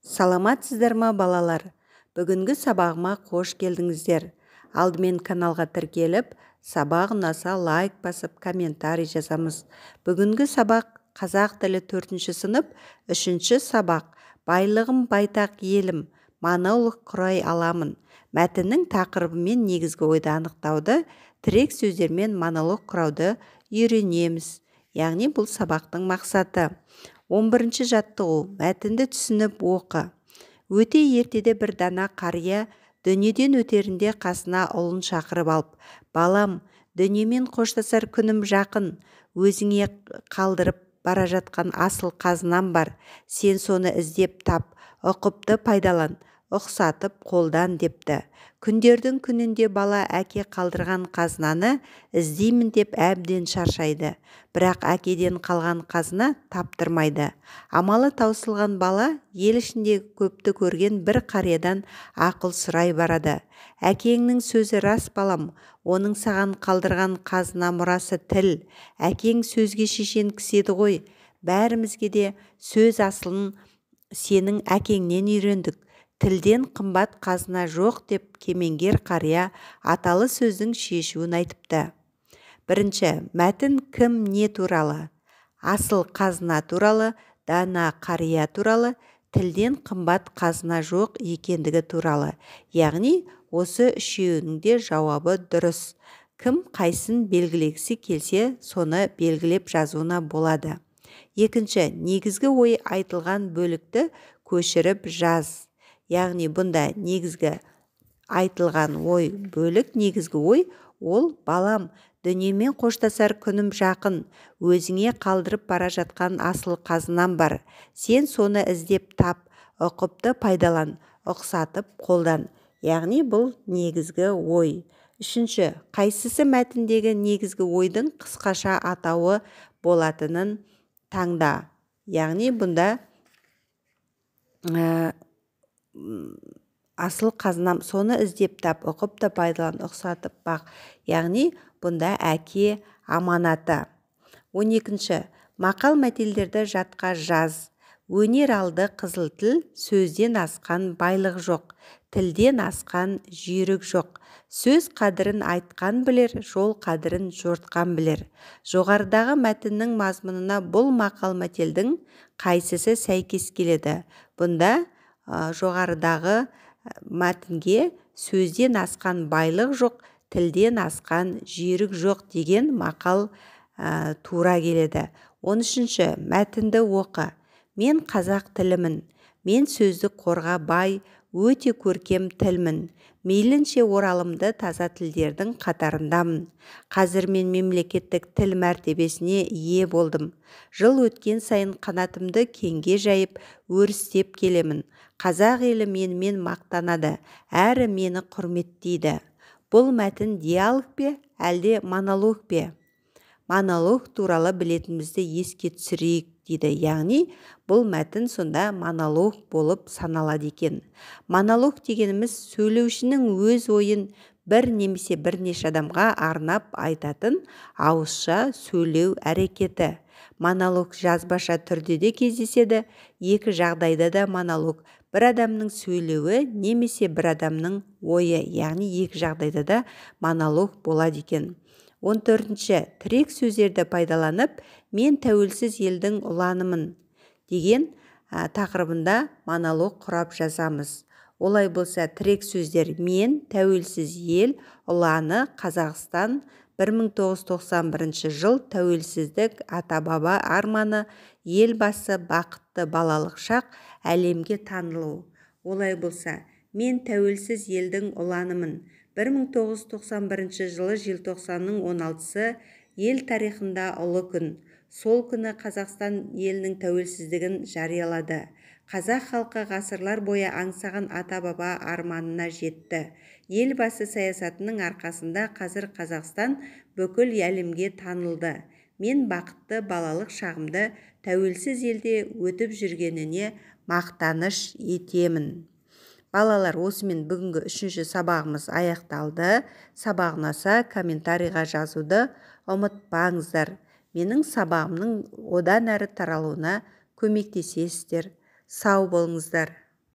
Саламатсыздар ма балалар? Бүгінгі сабағыма қош келдіңіздер. Алдымен каналға тіркеліп, сабақ ұнаса лайк басып, комментарий жазамыз. Бүгінгі сабақ қазақ тілі 4-ші сынып, 3-ші сабақ. Байлығым байтақ елім, монолог құрай аламын. Мәтіннің тақырыбымен негізгі ойды анықтауды, тірек сөздермен монолог құрауды үйренеміз. Яғни бұл сабақтың мақсаты. 11-ші жаттығу, мәтінді түсініп оқы. Өте ертеде бір дана қария дүниеден өтерінде қасына ұлын шақырып алып, балам, дүниемен қоштасар күнім жақын, өзіңе қалдырып бара жатқан асыл қазынам бар, сен соны іздеп тап, ұқыпты пайдалан, ұқсатып қолдан депті. Күндердің күнінде бала әке қалдырған қазынаны іздеймін деп әбден шаршайды. Бірақ әкеден қалған қазына таптырмайды. Амалы таусылған бала ел ішіндегі көпті көрген бір қариядан ақыл сұрай барады. Әкеңнің сөзі рас балам, оның саған қалдырған қазына мұрасы тіл. Әкең сөзге шешен кісі еді ғой. Бәрімізге де сөз асылын сенің әкеңнен үйрендік. Тілден қымбат қазына жоқ деп кемеңгер қария аталы сөздің шешуін айтыпты. Бірінші, мәтін кім не туралы? Асыл қазына туралы, дана қария туралы, тілден қымбат қазына жоқ екендігі туралы. Яғни, осы үшеуінің де жауабы дұрыс. Кім қайсын белгілегісі келсе, соны белгілеп жазуына болады. Екінші, негізгі ой айтылған бөлікті көшіріп жаз. Яғни, бұнда негізгі айтылған ой бөлік, негізгі ой, ол балам, дүниемен қоштасар күнім жақын, өзіңе қалдырып бара жатқан асыл қазынам бар. Сен соны іздеп тап, ұқыпты пайдалан, ұқсатып қолдан. Яғни, бұл негізгі ой. Үшінші, қайсысы мәтіндегі негізгі ойдың қысқаша атауы болатынын таңда. Яғни, бұнда асыл қазынам, соны іздеп тап, ұқыпты пайдалан, ұқсатып бақ. Яғни, бұнда әке аманаты. 12-ші, мақал мәтелдерді жатқа жаз. Өнер алды қызыл тіл, сөзден асқан байлық жоқ, тілден асқан жүйрік жоқ. Сөз қадірін айтқан білер, жол қадірін жортқан білер. Жоғарыдағы мәтіннің мазмұнына бұл мақал мәтелдің қайсысы сәйкес келеді? Бұнда жоғарыдағы мәтінге сөзден асқан байлық жоқ, тілден асқан жүйрік жоқ деген мақал тура келеді. 13-ші, мәтінді оқы. Мен қазақ тілімін, мен сөздік қорға бай, өте көркем тілмін. Мейлінше оралымды таза тілдердің қатарындамын. Қазір мен мемлекеттік тіл мәртебесіне ие болдым. Жыл өткен сайын қанатымды кеңге жайып, өрістеп келемін. Қазақ елі менімен мақтанады, әрі мені құрметтейді. Бұл мәтін диалог пе, әлде монолог пе? Монолог туралы білетінімізді еске түсірейік дейді. Яғни, бұл мәтін сонда монолог болып саналады екен. Монолог дегеніміз сөйлеушінің өз ойын бір немесе бірнеше адамға арнап айтатын ауызша сөйлеу әрекеті. Монолог жазбаша түрде де кездеседі. Екі жағдайда да монолог бір адамның сөйлеуі немесе бір адамның ойы. Яғни, екі жағдайда да монолог болады екен. 14-ші, тірек сөздерді пайдаланып, мен тәуелсіз елдің ұланымын деген тақырыбында монолог құрап жазамыз. Олай болса, тірек сөздер мен тәуелсіз ел ұланы Қазақстан 1991 жыл тәуелсіздік ата-баба арманы, елбасы бақытты балалық шақ, әлемге танылу. Олай болса, мен тәуелсіз елдің ұланымын. 1991 жылы желтоқсанның 16-сы ел тарихында ұлы күн. Сол күні Қазақстан елінің тәуелсіздігін жариялады. Қазақ халқы ғасырлар бойы аңсаған ата-баба арманына жетті. Елбасы саясатының арқасында қазір Қазақстан бүкіл әлемге танылды. Мен бақытты балалық шағымды тәуелсіз елде өтіп жүргеніне мақтаныш етемін. Балалар, осымен бүгінгі 3-ші сабағымыз аяқталды. Сабақ ұнаса комментарийға жазуды ұмытпаңыздар. Менің сабағымның одан әрі таралуына көмектесесіздер. Сау болыңыздар.